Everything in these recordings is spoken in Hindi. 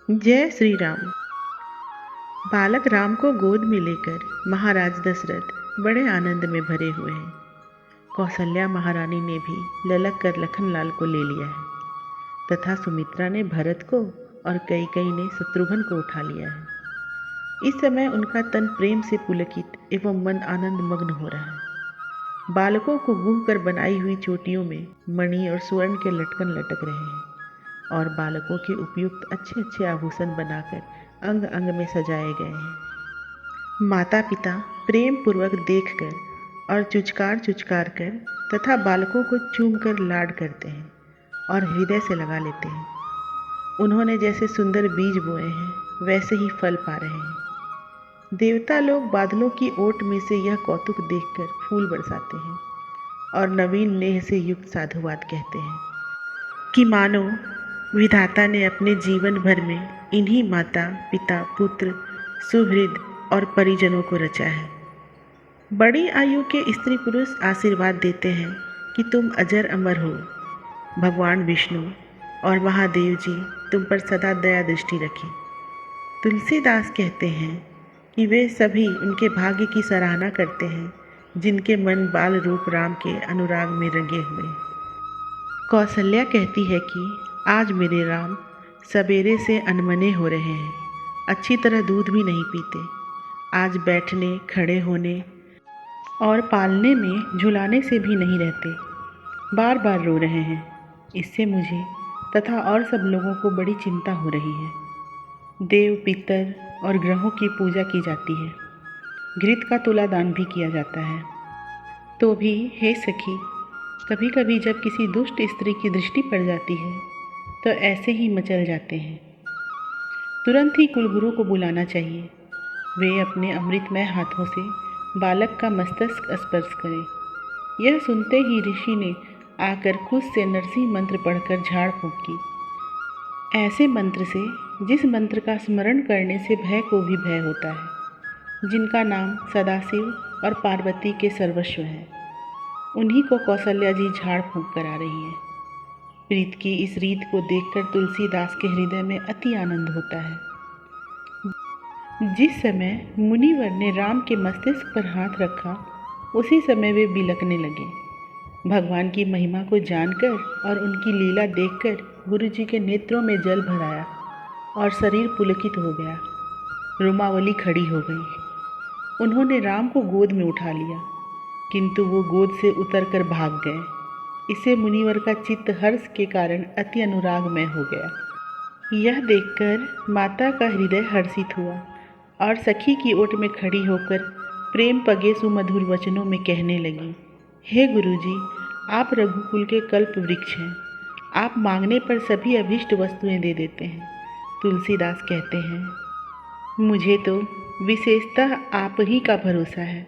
जय श्री राम। बालक राम को गोद में लेकर महाराज दशरथ बड़े आनंद में भरे हुए हैं। कौशल्या महारानी ने भी ललक कर लखनलाल को ले लिया है तथा सुमित्रा ने भरत को और कैकेयी ने शत्रुघ्न को उठा लिया है। इस समय उनका तन प्रेम से पुलकित एवं मन आनंद मग्न हो रहा है। बालकों को गूंह कर बनाई हुई चोटियों में मणि और स्वर्ण के लटकन लटक रहे हैं और बालकों के उपयुक्त अच्छे अच्छे आभूषण बनाकर अंग अंग में सजाए गए हैं। माता पिता प्रेम पूर्वक देखकर और चुचकार कर तथा बालकों को चूम कर लाड करते हैं और हृदय से लगा लेते हैं। उन्होंने जैसे सुंदर बीज बोए हैं वैसे ही फल पा रहे हैं। देवता लोग बादलों की ओट में से यह कौतुक देखकर फूल बरसाते हैं और नवीन नेह से युक्त साधुवाद कहते हैं कि मानो विधाता ने अपने जीवन भर में इन्हीं माता पिता पुत्र सुहृद और परिजनों को रचा है। बड़ी आयु के स्त्री पुरुष आशीर्वाद देते हैं कि तुम अजर अमर हो। भगवान विष्णु और महादेव जी तुम पर सदा दया दृष्टि रखें। तुलसीदास कहते हैं कि वे सभी उनके भाग्य की सराहना करते हैं जिनके मन बाल रूप राम के अनुराग में रंगे हुए हैं। कौशल्या कहती है कि आज मेरे राम सवेरे से अनमने हो रहे हैं, अच्छी तरह दूध भी नहीं पीते। आज बैठने खड़े होने और पालने में झुलाने से भी नहीं रहते, बार बार रो रहे हैं। इससे मुझे तथा और सब लोगों को बड़ी चिंता हो रही है। देव पितर और ग्रहों की पूजा की जाती है, घृत का तुला दान भी किया जाता है। तो भी हे सखी, कभी कभी जब किसी दुष्ट स्त्री की दृष्टि पड़ जाती है तो ऐसे ही मचल जाते हैं। तुरंत ही कुलगुरु को बुलाना चाहिए। वे अपने अमृतमय हाथों से बालक का मस्तक स्पर्श करें। यह सुनते ही ऋषि ने आकर खुद से नरसिंह मंत्र पढ़कर झाड़ फूंक की। ऐसे मंत्र से, जिस मंत्र का स्मरण करने से भय को भी भय होता है, जिनका नाम सदाशिव और पार्वती के सर्वस्व है, उन्हीं को कौशल्या जी झाड़ फूंक करा रही हैं। प्रीत की इस रीत को देखकर तुलसीदास के हृदय में अति आनंद होता है। जिस समय मुनिवर ने राम के मस्तिष्क पर हाथ रखा, उसी समय वे बिलखने लगे। भगवान की महिमा को जानकर और उनकी लीला देखकर गुरुजी के नेत्रों में जल भर आया और शरीर पुलकित हो गया। रोमावली खड़ी हो गई। उन्होंने राम को गोद में उठा लिया, किंतु वो गोद से उतरकर भाग गए। इससे मुनिवर का चित्त हर्ष के कारण अति अनुरागमय हो गया। यह देखकर माता का हृदय हर्षित हुआ और सखी की ओट में खड़ी होकर प्रेम पगे सुमधुर वचनों में कहने लगी, हे गुरुजी, आप रघुकुल के कल्प वृक्ष हैं। आप मांगने पर सभी अभीष्ट वस्तुएं दे देते हैं। तुलसीदास कहते हैं, मुझे तो विशेषतः आप ही का भरोसा है,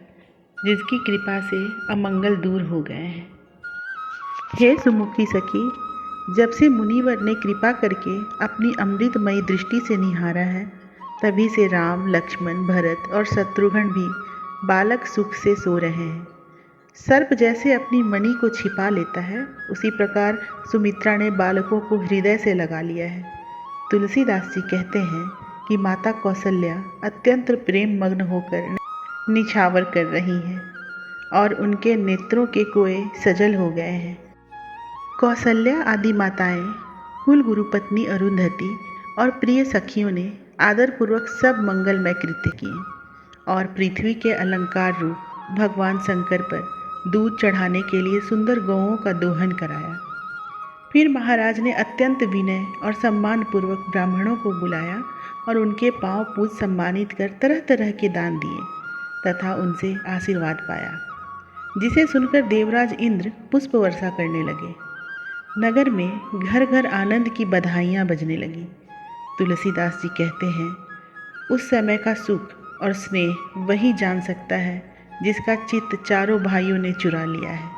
जिसकी कृपा से अमंगल दूर हो गए हैं। हे सुमुखी सखी, जब से मुनिवर ने कृपा करके अपनी अमृतमयी दृष्टि से निहारा है, तभी से राम लक्ष्मण भरत और शत्रुघ्न भी बालक सुख से सो रहे हैं। सर्प जैसे अपनी मणि को छिपा लेता है, उसी प्रकार सुमित्रा ने बालकों को हृदय से लगा लिया है। तुलसीदास जी कहते हैं कि माता कौशल्या अत्यंत प्रेम मग्न होकर निछावर कर रही हैं और उनके नेत्रों के कोए सजल हो गए हैं। कौशल्या आदि माताएं, कुल गुरु पत्नी अरुंधति और प्रिय सखियों ने आदरपूर्वक सब मंगलमय कृत्य किए और पृथ्वी के अलंकार रूप भगवान शंकर पर दूध चढ़ाने के लिए सुंदर गौओं का दोहन कराया। फिर महाराज ने अत्यंत विनय और सम्मानपूर्वक ब्राह्मणों को बुलाया और उनके पांव पूज सम्मानित कर तरह तरह के दान दिए तथा उनसे आशीर्वाद पाया, जिसे सुनकर देवराज इंद्र पुष्प वर्षा करने लगे। नगर में घर घर आनंद की बधाइयाँ बजने लगी। तुलसीदास जी कहते हैं, उस समय का सुख और स्नेह वही जान सकता है जिसका चित्त चारों भाइयों ने चुरा लिया है।